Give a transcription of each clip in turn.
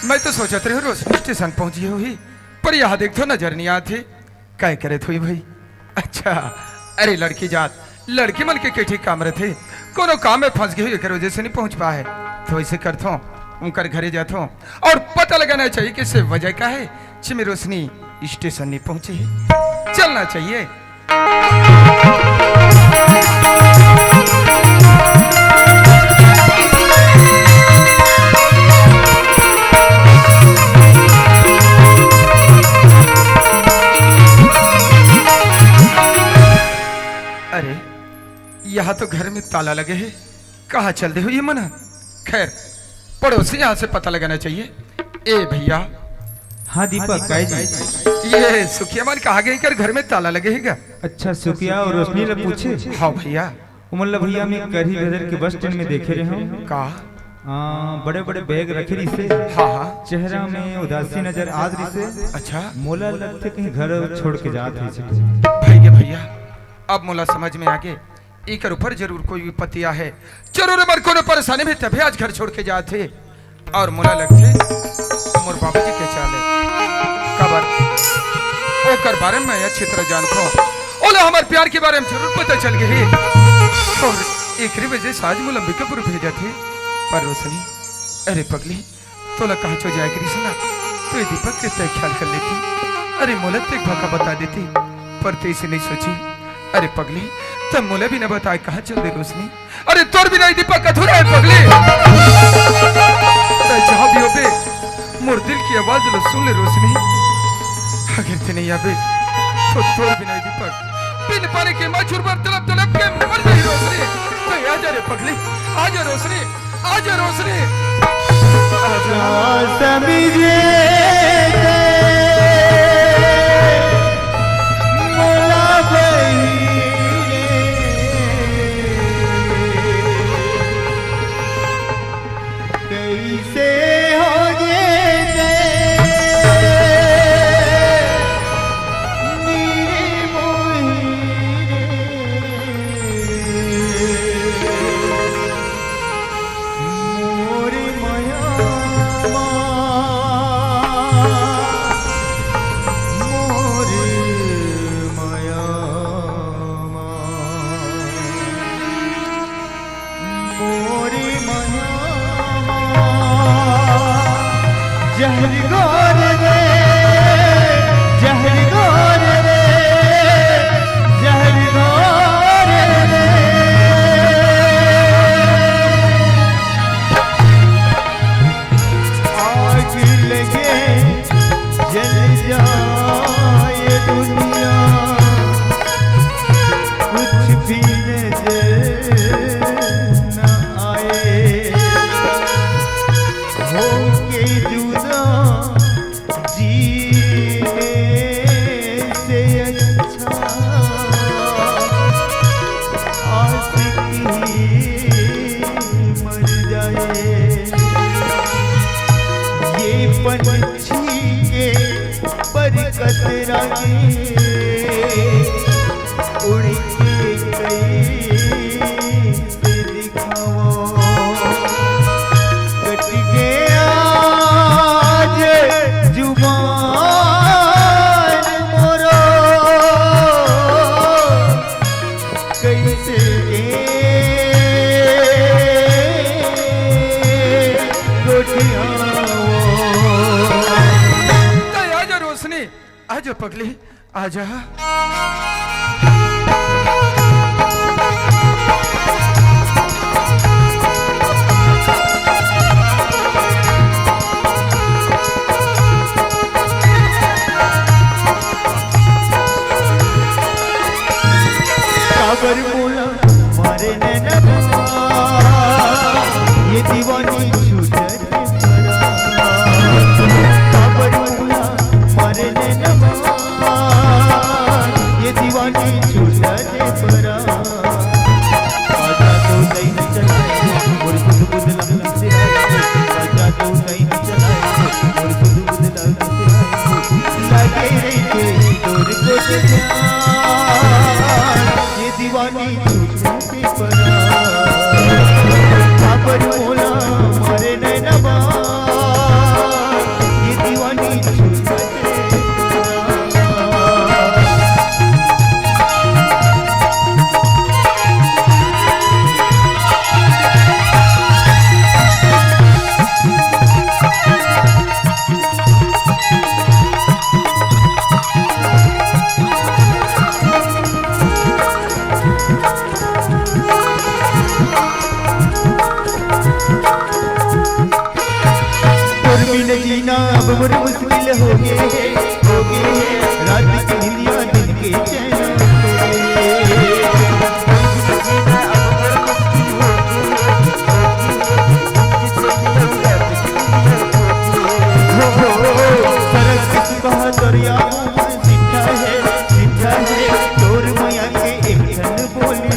मैं तो सोचा रही हूँ रोशनी स्टेशन पहुंची हुई, पर यहाँ देख तो नजर नहीं आती। क्या करे थी भाई? अच्छा, अरे लड़की जात, लड़की मन के ठीक काम रहे थे, कोनो काम में फंस गई हुई वजह से नहीं पहुंच पाए। तो ऐसे करता हूँ, उनकर घरे जाता हूँ और पता लगाना चाहिए कि से वजह क्या है चिमी रोशनी स्टेशन नहीं पहुंची है। चलना चाहिए। अरे यहाँ तो घर में ताला लगे है, कहाँ चल दे हो ये मना? खैर पड़ोसी यहाँ से पता लगाना चाहिए। ए भैया। हाँ दीपक काय जी, ये सुखिया मान कहा गई कर घर में ताला लगे है क्या? अच्छा सुखिया और रोशनी ने पूछे। हाँ भैया। मतलब भैया मैं करही बदर के बस स्टैंड में देखे रहे हूँ। कहा बड़े बड़े बैग रखे रही से। हाँ हाँ। चेहरा में उदासी नजर आ रही से। अच्छा। मोला लगते कहीं घर छोड़ के जाते भाई भैया, अब मोला समझ में आगे इकर ऊपर जरूर कोई विपत्ति है, जरूर मर कोनो परेशानी में तभी आज घर छोड़ के जाते। और मोला लगते मोर बाबूजी के चाले कबर ओकर बारे में अच्छी तरह जानता हूँ। ओला हमारे प्यार के बारे में जरूर पता चल गई और एक वजह से आज मुलंबी के पुर भेजा थे। पर रोशनी, अरे पगली तोला कहाँ चो जाए करी सुना, तो ये दीपक के तय ख्याल कर लेती। अरे मोला तो एक भाका बता देती, पर तो इसे नहीं सोची। अरे पगली तब मोला भी न बताए कहाँ चल दे रोशनी। अरे तोर भी नहीं दीपक अधूरा है पगली। जहाँ भी हो बे मोर दिल की आवाज लो सुन ले रोशनी। अगर ते नहीं आवे तो तोर भी नहीं दीपक बिन पानी के मछुर पर तलब तलब के मर गई रोशनी। तो आजा रे पगली, आजा रोशनी, आजा रोशनी, आजा समझे आजा पगली, आजा। काबर मोला मारे नैना ये दीवानी छूटर काबर मोला मारे नैना ये उम्र मुश्किल हो गए रात की निंदिया दिन के चैन दरियाओं में सिंचा है चोर मैया के एक जन बोली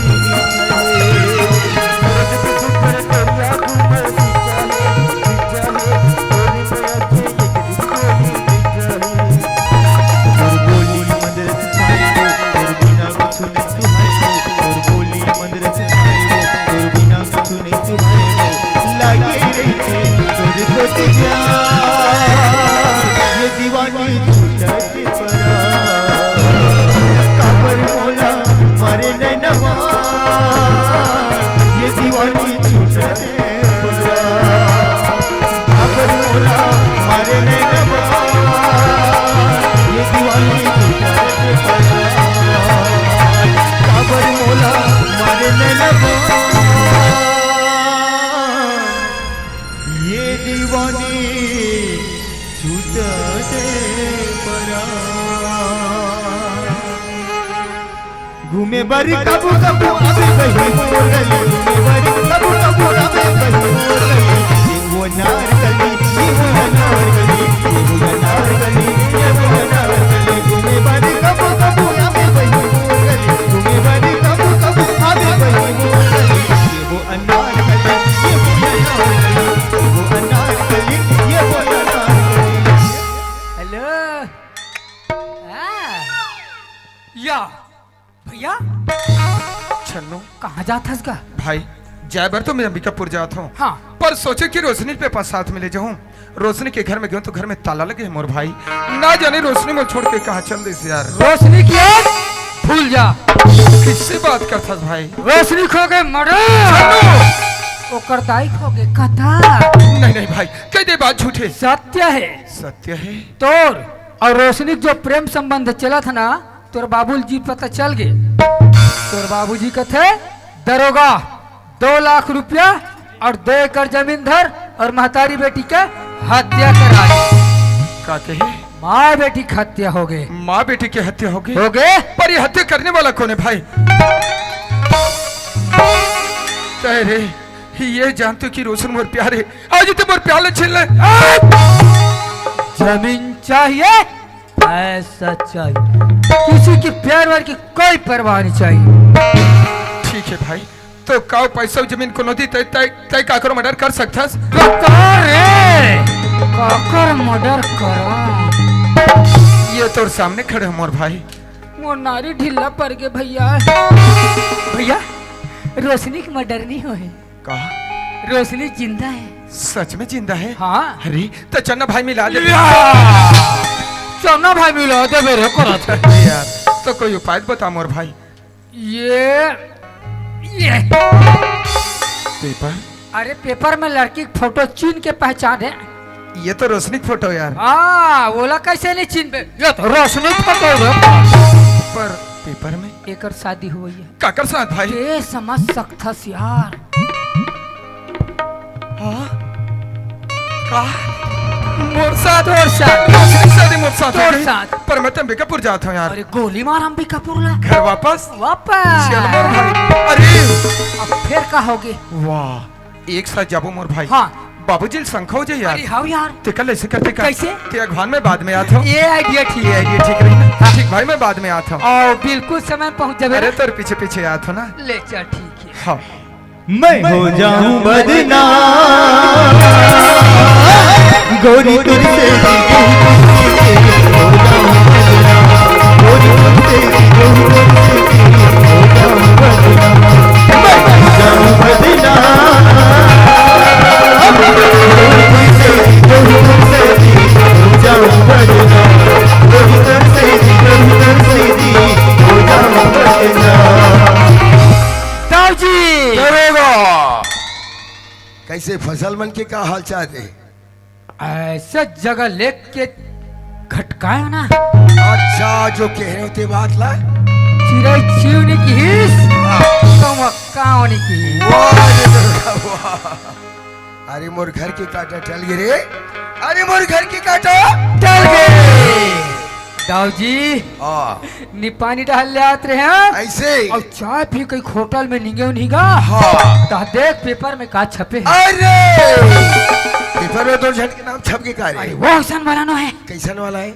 ये दीवानी काबर मोला मारे नैनवा ये दीवानी काबर मोला मारे नैनवा ये दीवानी काबर मोला मारे नैनवा ये दीवानी घूमे बरी कबू कबू अबे बही मोर गली घूमे बरी कबू कबू अबे बही मोर गली ये वो नार गली ये वो नार गली ये वो नार गली ये वो नार गली घूमे बरी कबू कबू अबे बही मोर गली घूमे बरी कबू कबू अबे बही मोर गली ये वो अनार गली ये वो नार गली ये वो अनार गली ये वो नार गली। हेलो या भैया छन्नू कहाँ जाता है इसका? भाई जयबर तो मैं अंबिकापुर जाता हूँ हाँ पर सोचे कि रोशनी पे पास साथ में ले जाऊं। रोशनी के घर में गया तो घर में ताला लगे है मोर भाई, ना जाने रोशनी में छोड़ के कहाँ चल दे यार। रोशनी की याद भूल जा। किससे बात करता भाई? रोशनी खो गए मर्डर ओकर दाई खो गए कथा। नहीं नहीं भाई कह दे बात झूठे। सत्य है सत्य है। तोर और रोशनी जो प्रेम संबंध चला था ना तोर बाबूजी पता चल गए। तोर बाबूजी का थे दरोगा 2 लाख रुपया और 2 एकड़ जमीन धर और महतारी बेटी का हत्या करा। का कहे? माँ बेटी की हत्या हो गए। माँ बेटी की हत्या हो गई? पर ये हत्या करने वाला कौन है भाई? कह रे ये जानते कि रोशन मोर प्यारे आज तो मोर प्याले छीन ले। जमीन चाहिए ऐसा चाहिए, किसी की प्यार वार की कोई परवाह नहीं चाहिए। ठीक है भाई तो काव पैसा जमीन को नदी तय तय तय काकर मर्डर कर सकथस? काकर मर्डर करो ये तोर सामने खड़े हो मोर भाई। मोर नारी ढीला पड़ गए भैया। भैया रोशनी की मर्डर नहीं हुए। कहा? रोशनी जिंदा है। सच में जिंदा है? हाँ। अरे तो चन्ना भाई मिला दे चन्ना भाई मिला दे मेरे को यार। तो कोई उपाय बता मोर भाई। ये पेपर? अरे पेपर में लड़की की फोटो चीन के पहचान है। ये तो रोशनी की फोटो यार। हाँ बोला कैसे नहीं चीन पे, ये तो रोशनी की फोटो है। पर पेपर में एक शादी हुई है। काकर साथ भाई? ये समझ सकता यार। हाँ? का? मोर साथ पर मैं तो अंबिकापुर जाता हूँ यार। अरे गोली मार अंबिकापुर ला। घर वापस चल मोर भाई। अरे अब फिर कहोगे? वाह एक साथ जाबो मोर भाई। हाँ बाबूजी शंखा हो जाए यार। अरे हाँ यार ते कल ऐसे करते कैसे? ते अगवान में बाद में आता हूँ। ये आइडिया ठीक है। ये ठीक रही ना? ठीक भाई मैं बाद में आता हूँ। और बिल्कुल समय पहुँच जावे। अरे तेरे पीछे पीछे आता हूँ ना। ले चल ठीक है। हाँ मैं हो जाऊं बदनाम गोरी तुझसे हो जाऊं बदनाम गोरी तुझसे हो जाऊं बदनाम मैं हो जाऊं बदनाम गोरी तुझसे हो जाऊं बदनाम गोरी तुझसे हो जाऊं बदनाम। जी कैसे फसल मन के का हाल चाल है? ऐसा जगह लेके घटकायो ना। अच्छा जो कह रहे होते बात ला चिड़ै चिवनी की हिस कौवा कावनी की। अरे मोर घर की काटा टल गए रे। अरे मोर घर की काटा चल गए दाऊ जी हाँ नी पानी डाल ले आते हैं ऐसे और चाय पी कई होटल में निगे निगा हाँ ता देख पेपर में का छपे है अरे पेपर में 2 जन के नाम छप के का रे वो ऐसा बनाना है कैसन वाला है?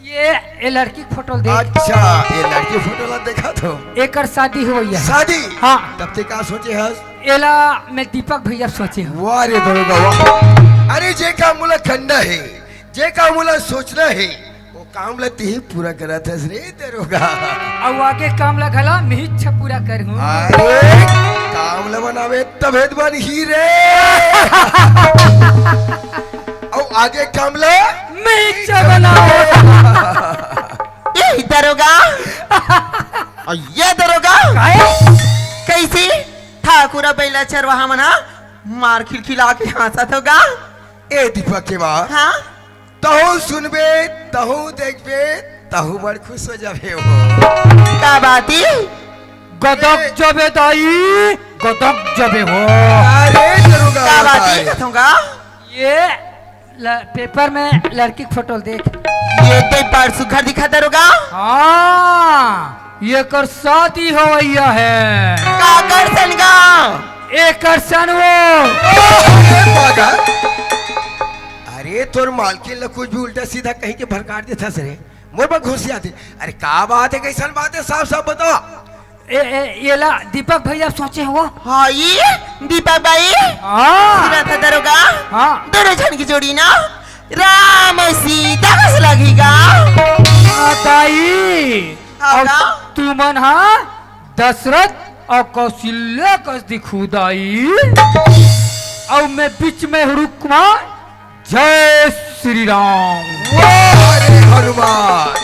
ये लड़की की फोटो देख अच्छा ये लड़की फोटो ला देखा तो एकर शादी हो गई है शादी हाँ तब ते का सोचे हस एला मैं दीपक भैया सोचे हूँ वाह रे दरोगा वाह। अरे जे काम मुला करना है जे काम मुला सोचना है वो काम ला ही पूरा करा था रे दरोगा। और आगे काम लगला मैं इच्छा पूरा करूँ अरे काम ला बनावे तबेद बन ही रे और आगे काम ला मैं इच्छा बनाओ ये दरोगा और ये दरोगा कैसी ठाकुर बैला चरवाहा मना मार खिलखिला के हंसत होगा। ए दीपक के बाद हाँ तहु सुनबे तहु देखबे तहु बड़ खुश हो जाबे हो। का बाती गदक जबे दाई गदक जबे हो अरे दरोगा का बाती बताए। कथूंगा ये पेपर में लड़की की फोटो देख ये ते बड़ सुघर दिखा दरोगा हाँ ये कर शादी हो गई है का कर सनगा एक सन वो अरे पागल। अरे तोर मालकिन ला कुछ भी उल्टा सीधा कहीं के भड़का देता रे मोर पर घुस आती। अरे का बात है कैसन बात है साफ साफ बताओ। ये ला दीपक भैया सोचे हो हाँ ये दीपक भाई हाँ सुना था दरोगा हाँ दोनों जन की जोड़ी ना राम सीता कस लगेगा दाई और हाँ तू मन हाँ दशरथ और कौशल्या कस दिखू दाई और मैं बीच में रुकमा जय श्री राम अरे हनुमान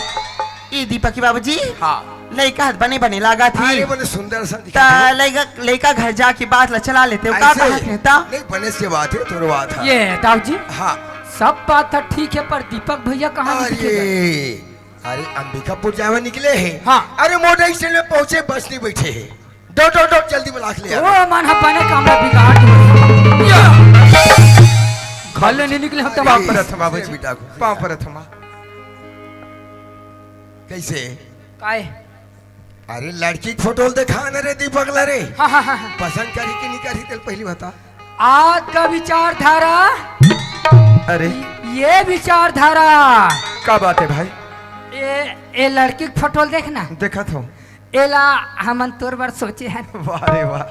ये दीपक की बाबूजी हाँ लड़का बने बने लगा थी अरे बड़े सुंदर सा ता दिखा लड़का घर जाके बात ला चला लेते हो का ऐसे कहा कहता नहीं बने से बात है तोर बात है। ये दाऊ जी हाँ सब बात था ठीक है पर दीपक भैया कहाँ अरे दिखेगा अरे अंबिकापुर जावे निकले हैं। हाँ। अरे मोटर स्टैंड में पहुंचे बस नहीं बैठे हैं। दो जल्दी बुला के ले आओ। ओ मन हपाने कामरा बिगाड़ खाले नहीं निकले हम तब पाँव पर रथ बाबूजी बेटा को पाँव पर रथ माँ कैसे काय अरे लड़की की फोटो देखा न रे दीपक ला रे हाँ हाँ हाँ हाँ। पसंद करी कि नहीं करी तेल पहली बता। आज का विचारधारा अरे ये विचारधारा क्या बात है भाई ये लड़की की फोटो देखना देखा तो एला हमन तोर बार सोचे हैं वाह रे वाह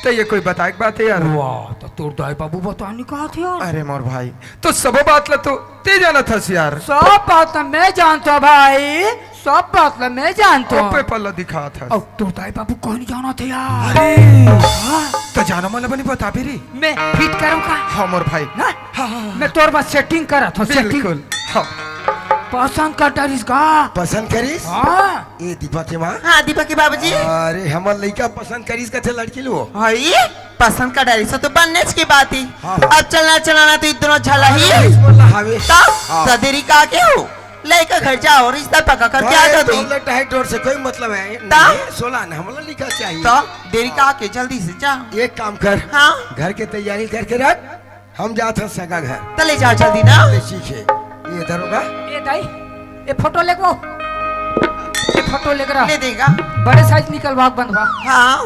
तो ये कोई बताए की बात है यार। वाह तो तोर दाई बाबू बताने कहा थे यार अरे मोर भाई तो सब बात ला तो ते जाना था यार। सब बात तो मैं जानता भाई सब बात तो मैं जानता पे पल्ला दिखा था और तोर दाई बाबू कौन जाना थे यार अरे हाँ, तो जाना मला बनी बता भी री मैं फिट करूँगा हाँ मोर भाई ना हाँ हाँ मैं तोर बात सेटिंग करा था सेटिंग बिल्कुल हाँ पसंद कर डरिस का पसंद करीस हाँ ए दीपक के माँ हाँ दीपक की बाबूजी अरे हमार लड़का पसंद करीस का थे लड़की लो हाँ ये पसंद का डरी सो तो बनने की बात ही हाँ। अब चलना चलाना तो इतना झला ही हावे तो देरी का के हो लड़का घर जाओ रिश्ता पका कर क्या कर दो डोर से कोई मतलब है ता? नहीं, 16 ना हमारा लिखा चाहिए। तो देरी का के जल्दी से जा एक काम कर हाँ घर के तैयारी करके रख हम जाते हैं सगा घर तो ले जाओ जल्दी ना ले सीखे ये इधर होगा ए दाई ये फोटो लेको ये फोटो लेकर आ ले देगा बड़े साइज निकलवा बंधवा हाँ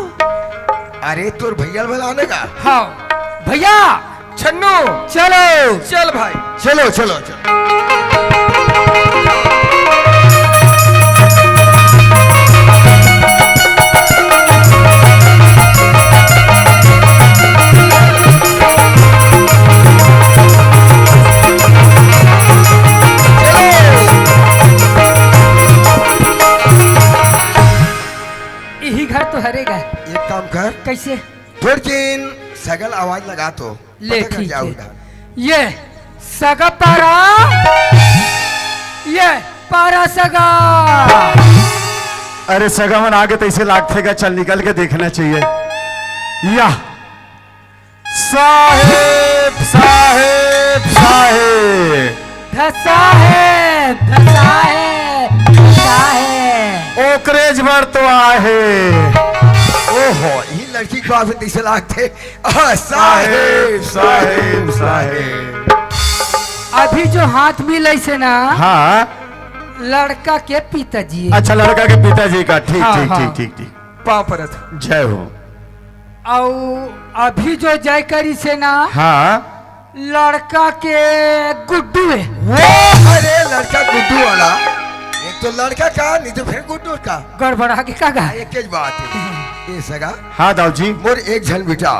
अरे तोर भैया वाला आने का हाँ भैया छन्नू चलो चल भाई चलो चलो चलो यही घर तो हरेगा एक काम कर कैसे थोड़ किन सगल आवाज लगा तो ले पता कर ठीक जाओ है उधर। ये सगा पारा ये पारा सगा अरे सगमन आगे तो इसे लागते का चल निकल के देखना चाहिए। या साहेब साहेब साहेब धसा है धसा है धसा है ओकरेज भर तो आहे। ओहो ये लड़की को आप दिशा लागते साहेब साहेब साहेब। अभी जो हाथ मिले से ना हाँ लड़का के पिताजी अच्छा, लड़का के पिताजी का। ठीक हाँ, ठीक हाँ। ठीक ठीक ठीक। पाँव परत। जय हो। और अभी जो जय करी से ना हाँ लड़का के गुड्डू है। वो अरे लड़का गुड्डू वाला, एक तो लड़का का नहीं तो फिर गुड्डू का, गड़बड़ा के का गा एक ही बात है। ये सगा हाँ दाऊ जी। मोर एक झन बेटा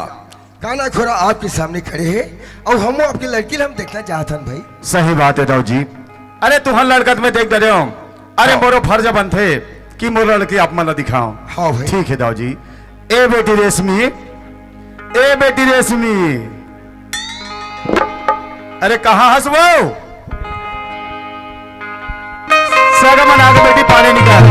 काना खोरा आपके सामने खड़े हैं और हम आपकी लड़की हम देखना चाहते हैं भाई। सही बात है दाऊ जी। अरे तुहर लड़कत में देख दे रहे हो। अरे मोरो फर्ज बन थे कि मोर लड़की आप मला दिखाओ। हाँ भाई। ठीक है दाऊ जी। ए बेटी रेशमी, ए बेटी रेशमी, अरे कहाँ हंसवो? सगा मना के बेटी पानी निकाल।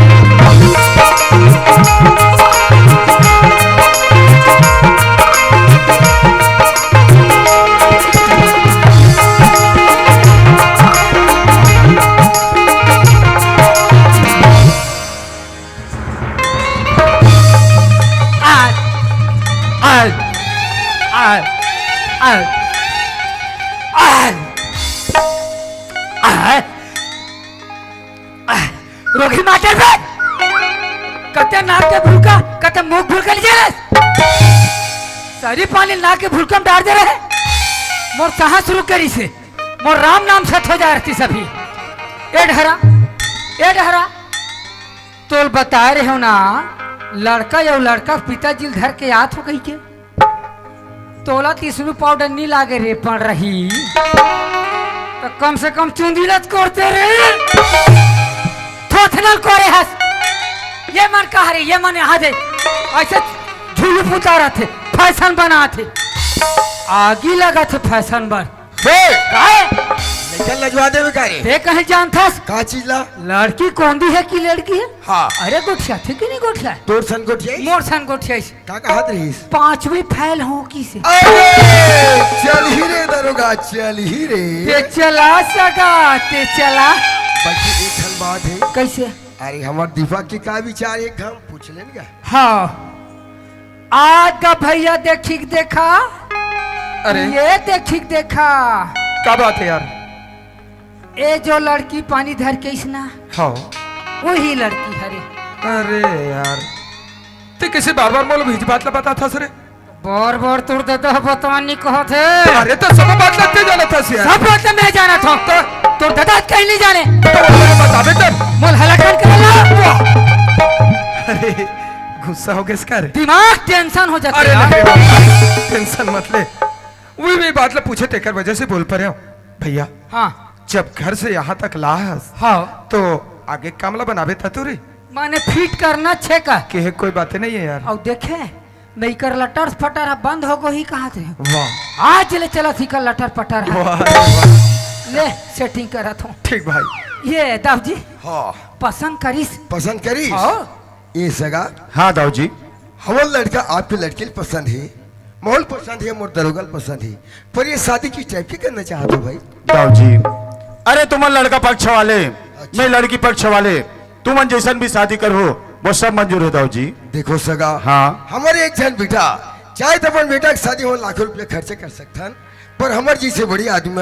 रोगी माटर पे कते नाक के भूलका कते मुंह भूलका लीजिए सारी पानी नाक के भूलका में डाल दे रहे। मोर कहाँ शुरू करी से मोर राम नाम सत हो जा रहती सभी। ए ढहरा तो बता रहे हो ना लड़का या लड़का पिताजी धर के आत हो गई के तोला तीसरू पाउडर नहीं लागे रे पड़ रही तो कम से कम चुंदीलत करते रे थोथनल करे हस ये मन कहा रे ये मन यहाँ दे ऐसे झूलू पुता रहे थे फैशन बना थे आगे लगा थे फैशन बन निकल लजवा दे बेकारी। ते कहीं जानता का चीज ला? लड़की कौन दी है कि लड़की है? हाँ अरे गोठिया थे कि नहीं गोठिया तोर सन को ठियाई मोर सन गोठिया का कहत रहीस? पांचवी फैल हो की से अरे चल ही रे दरोगा चल ही रे। ते चला सगा ते चला बल्कि एक हल बात है। कैसे? अरे हमार दीपक के का विचार एक हम पूछ लेंगे। हाँ आज का भैया देखिक देखा अरे ये देखिक देखा क्या बात है यार? ये जो लड़की पानी धर के इसना हाँ वही लड़की हरे। अरे यार ते कैसे बार बार मोल भीज बात बता था सरे? बार बार तोड़ देता है बता नहीं कहो थे। अरे तो सब बात लगते जाना था यार। सब बात मैं जाना था तो दादा कहीं नहीं जाने बता दे तब। मोल हलाकन कर ला। अरे गुस्सा हो गया इसका रे? दिमाग टेंशन हो जाता अरे है। नहीं टेंशन मत ले। वही भी बात ला पूछे तेकर वजह से बोल पा रहे हो भैया। हाँ जब घर से यहाँ तक लाहस हाँ तो आगे कामला बनावे था तू रे माने फिट करना छे का के कोई बातें नहीं है यार। और देखे नहीं कर लटर फटर बंद हो गई कहाँ थे वाह आज ले चला थी कर लटर पटर वाह वाह। ले सेटिंग करा था ठीक भाई। ये दाव जी हाँ पसंद करीस पसंद करी हाँ ये सगा हाँ दाऊ जी। हमार लड़का आपके लड़के पसंद है, माहौल पसंद है, मोर दरोगल पसंद है, पर ये शादी की टाइप की करना चाहते हो भाई? दाऊ जी अरे तुम लड़का पक्ष वाले मैं लड़की पक्ष वाले तुम जैसन भी शादी करो वो सब मंजूर है दाऊ जी। देखो सगा हाँ हमारे एक जन बेटा चाहे तो अपन बेटा की शादी हो लाखों रुपया खर्चे कर सकथन, पर हमार जी से बड़ी आदमी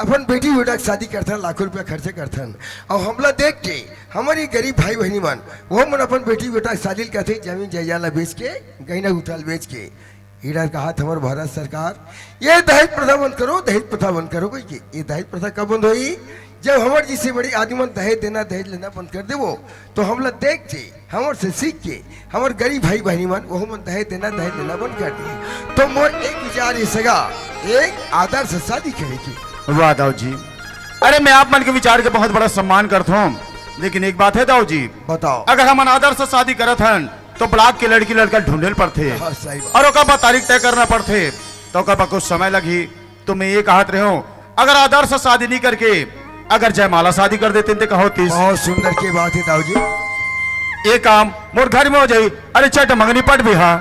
अपन बेटी बेटा की शादी करथन लाखों रुपया खर्चे करथन और हमला देख के हमारी गरीब भाई बहनी मन वो मन अपन बेटी बेटा की शादी करते जमीन जायदाद बेच के गहना उठाल बेच के हीरा का हाथ हमारे भारत सरकार ये दहेज प्रथा बंद करो, दहेज प्रथा बंद करो। कोई की ये दहेज प्रथा कब बंद हुई? जब हमारे जिससे बड़ी आदमी दहेज देना दहेज लेना बंद कर दे वो तो हम लोग देख के हमारे से सीख के हमारे गरीब भाई बहनी मन वो मन दहेज देना दहेज लेना बंद कर दिए। तो मोर एक विचार ये सगा एक आदर से शादी करेगी। वाह दाऊ जी। अरे मैं आप मन के विचार के बहुत बड़ा सम्मान करता हूँ, लेकिन एक बात है दाऊ जी बताओ। अगर हम अनादर से शादी करत हन तो ब्लॉक के लड़की लड़का ढूंढे पड़ते हाँ, सही बात। और ओका तारीख तय करना पड़ते तो ओका कुछ समय लगी। तो मैं ये कहत रहे हूँ अगर आदर से शादी नहीं करके अगर जयमाला शादी कर देते तो कहो तीस बहुत सुंदर की बात है दाऊ जी, ये काम मोर घर में हो जाई। अरे चट मंगनी पट भी हाँ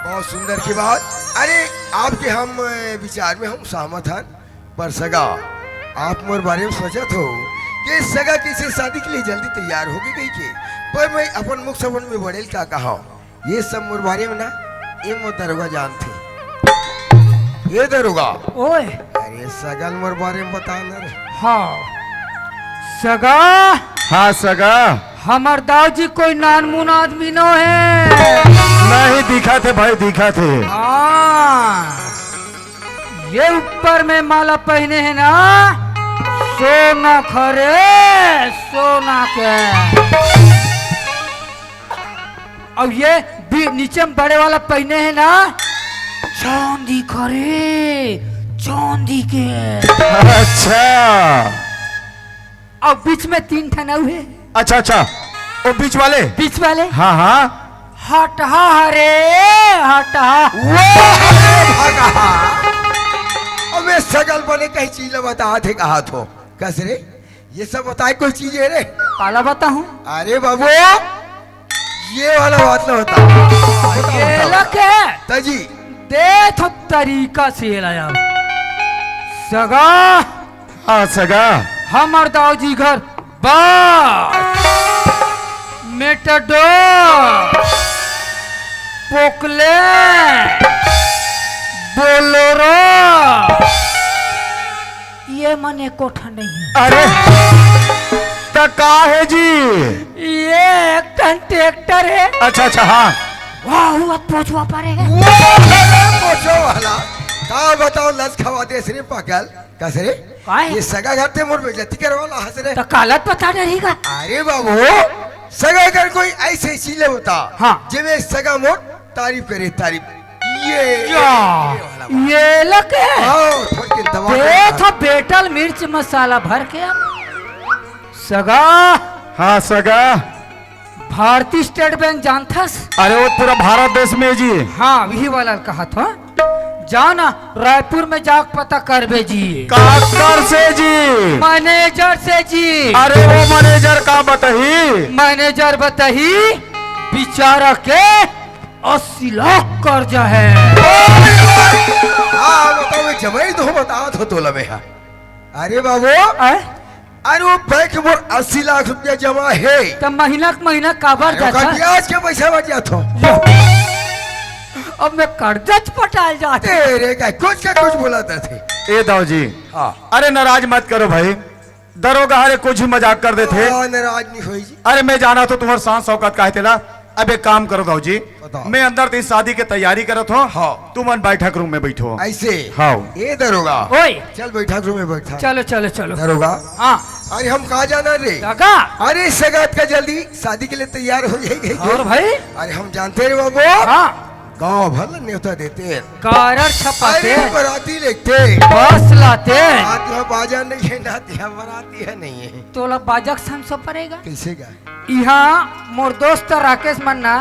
बहुत सुंदर की बात। अरे आपके हम विचार में हम सहमत हैं, पर सगा आप मोर बारे में सोचत हो कि सगा किसी शादी के लिए जल्दी तैयार हो गई के, पर मैं अपन मुख सबन में बड़ेल का कहा ये सब मोर बारे में ना ये मो दरोगा जानते ये दरोगा ओए अरे सगल मोर बारे में बता ना रे हाँ सगा हाँ सगा हमार दाऊजी कोई नानमुन आदमी नो है। नहीं दिखा थे भाई दिखा थे। हाँ ये ऊपर में माला पहने है ना सोना खरे सोना के और ये भी नीचे में बड़े वाला पहने है ना चांदी खरे चांदी के अच्छा और बीच में 3 ठना हुए अच्छा अच्छा वो बीच वाले बीच वाले हाँ हाँ हटहा हरे हटहा और मैं सगल बने कहीं चीज बता थे कहा थो कस रे ये सब बताए कोई चीज है रे काला बताऊं अरे बाबू ये वाला बात ना होता ये लक है तजी देखो तरीका से लाया सगा हाँ सगा हमार दाऊजी घर बस मेटाडोर पोकले बोलोरो ये मने कोठा नहीं है। अरे तो का है जी ये कंट्रेक्टर है। अच्छा अच्छा हाँ वाह हुआ पहुंचवा पड़ेगा पूछो वाला का बताओ लस खवा दे सिर्फ पागल कस रे काहे? ये सगा घर ते मोर बेइज्जती करवाला हंस रे तो कालत पता रहेगा। अरे बाबू सगा घर कोई ऐसे चीज होता हाँ। जिਵੇਂ सगा मोर तारीफ करे तारीफ ये ये लक है आओ थोड़ी के दवा देखो बेटल मिर्च मसाला भर के सगा हाँ सगा भारतीय स्टेट बैंक जानथस। अरे वो पूरा भारत देश में जी हाँ वही वाला कहा था जाओ ना रायपुर में जाकर पता करबे जी काकर से जी मैनेजर से जी। अरे वो मैनेजर का बताही मैनेजर बताही बेचारा के 80 लाख कर्जा है। हाँ बताओ जमाई तो बता तो लबे है अरे बाबू आए? अरे वो बैंक मोर 80 लाख रुपया जमा है तो महीना के महीना काबर ओकर जाता ब्याज के पैसा बच जात हो अब मैं कर्जा पटाल जाते तेरे का कुछ बोला थे ए दाऊ जी हाँ अरे नाराज मत करो भाई दरोगा हरे कुछ ही मजाक कर देते नाराज नहीं हुई जी अरे मैं जाना तो तुम्हारे सांस शौकत का है अब एक काम करो दाऊ जी बताओ। मैं अंदर तेरी शादी की तैयारी करत हो हाँ। तुम अन बैठक रूम में बैठो ऐसे हाँ। ये दरोगा ओए चल बैठा रूम में बैठा चलो चलो चलो दरोगा हाँ अरे हम कहा जाना रे लगा अरे सगात का जल्दी शादी के लिए तैयार हो जाएगी और भाई अरे हम जानते रे बाबू हाँ गाँव भर न्योता देते कारर छपाते अरे बराती लेते बस लाते आती है बाजा नहीं है नाती है बराती है नहीं है तोला बाजक संसो पड़ेगा कैसे का यहाँ मोर दोस्त राकेश मन्ना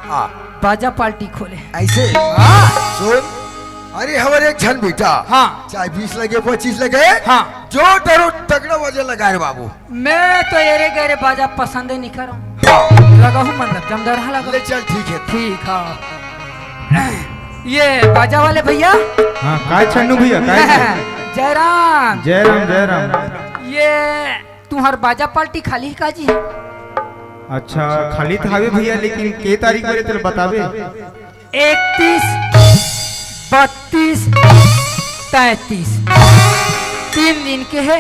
हाँ बाजा पार्टी खोले ऐसे हाँ सुन अरे हमारे एक छन बेटा हाँ चाहे 20 लगे 25 लगे हाँ जो डरो तगड़ा वजन लगाए बाबू मैं तो एरे गहरे बाजा पसंद ही नहीं करूँ हाँ लगा हूँ मतलब जमदरहा लगा ले चल ठीक है ठीक हाँ ये बाजा वाले भैया हाँ काय छन्नू भैया जयराम जय राम जय राम ये तुम्हार बाजा पार्टी खाली है काजी अच्छा खाली थावे भैया लेकिन के तारीख में तेरे बतावे 31 32 33 3 दिन के है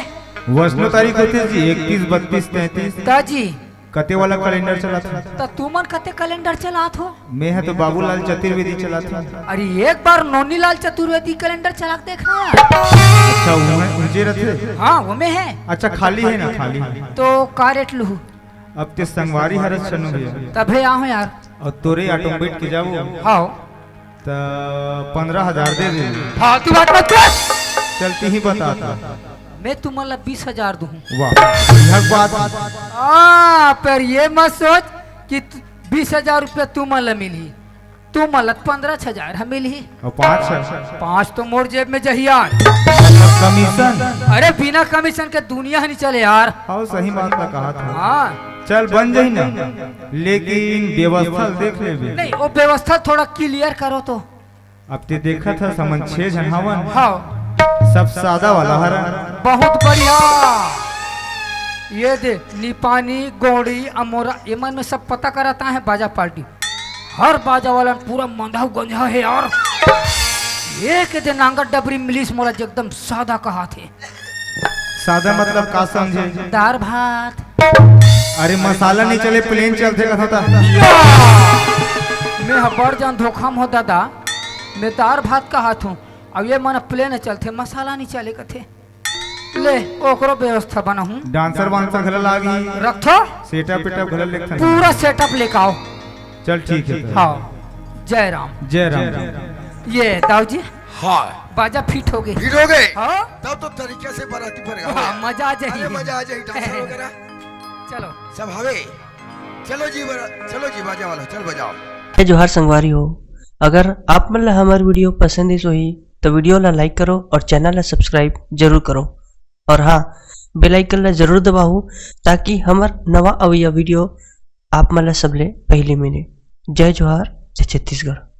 वसनो तारीख होते जी 31 32 33 काजी कते वाला कैलेंडर चला था तो तुमन कते कैलेंडर चलात हो मैं है तो बाबूलाल चतुर्वेदी चला था अरे एक बार नोनीलाल चतुर्वेदी कैलेंडर चला के देखना अच्छा ऊंचे रहते हाँ वो में है अच्छा खाली है ना खाली है तो का रेट लू अब ते संगवारी हरस छन्नू भैया तभे आओ यार और तोरे ऑटो बैठ के जाओ हाँ तो 15,000 दे दे फालतू बात मत कर चलती ही बताता मैं तुम्हारा 20,000 दूँ वाह यह बात पर ये मत सोच कि 20,000 रुपया तू मला मिली तू मला 15,000 हम मिली और 5 5 तो मोर जेब में जहिया कमीशन अरे बिना कमीशन के दुनिया नहीं चले यार हाँ सही बात का कहा था हाँ चल बन जाही ना लेकिन व्यवस्था देख ले बे। नहीं वो व्यवस्था थोड़ा क्लियर करो तो अब ते देखा था समन 6 जन हवन हाँ सब सादा वाला हरा बहुत बढ़िया ये दे निपानी गोड़ी अमोरा ये मन में सब पता कराता है बाजा पार्टी हर बाजा वाला पूरा मंधा गंजा है यार। एक दिन नांगर डबरी मिलीस मोला एकदम सादा कहा थे। सादा मतलब का समझे? दाल भात। अरे मसाला नहीं चले प्लेन चलते कथा था। मैं हबर जान धोखा हो दादा, मैं दाल भात कहा हूँ। अब ये मन प्लेन चलते मसाला नहीं चले कथे। ले ओकरो व्यवस्था बना हूँ। डांसर वांसर घर लागी रखो सेटअप पेटअप घर लेखन। पूरा सेटअप लेके आओ। चल ठीक है। हाँ जय राम। जय राम। ये दाऊ जी हाँ बाजा फिट हो गए। फिट हो गए। हाँ तब तो तरीके से बाराती पर हाँ, मजा आ अरे जाएगी। मजा आ जाएगी। डांसर वगैरह चलो सब हवे। चलो जी बाजा वाला चल बजाओ। जय जोहार संगवारी हो। अगर आप मन ला हमार वीडियो पसंद इस होही तो वीडियो ला लाइक करो और चैनल ला सब्सक्राइब जरूर करो। और हाँ, बेल आइकन ला जरूर दबाओ ताकि हमार नवा अवैया वीडियो आप मन ला सबले पहले मिले। जय जोहार, जय छत्तीसगढ़।